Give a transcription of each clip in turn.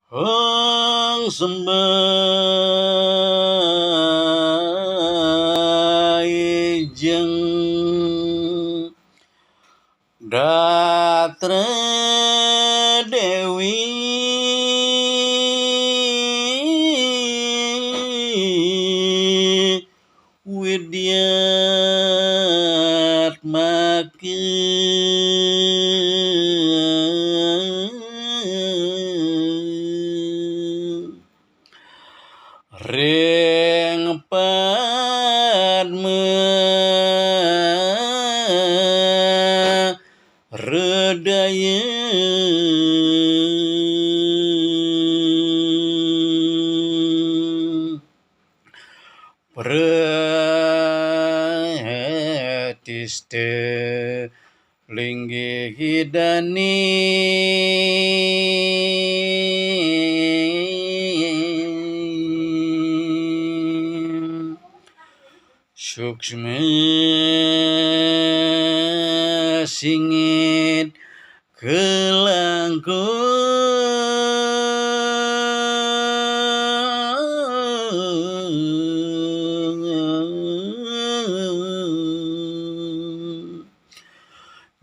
Hong sembahyang Datra Dewi Widyatmaka Ring Padma Redaya Pratista Linggi Hidani Suksma Singit Kelangkung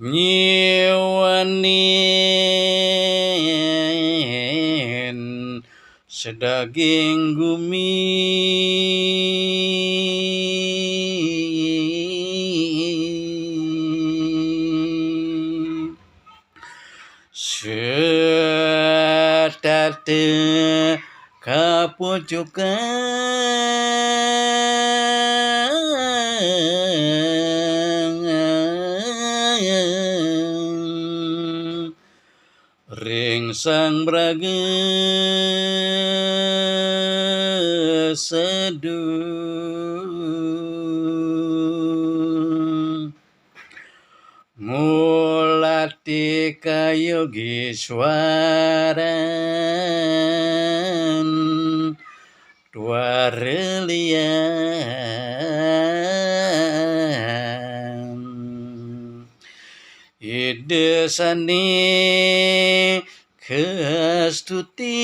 Nyewanin sedaging gumi setate kapucukan ring sang braga seduh mulati kayogiswaran dwarelian ide sani kestuti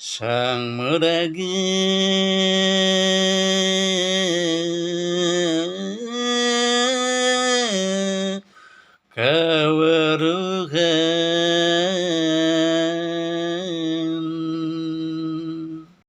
sang meragi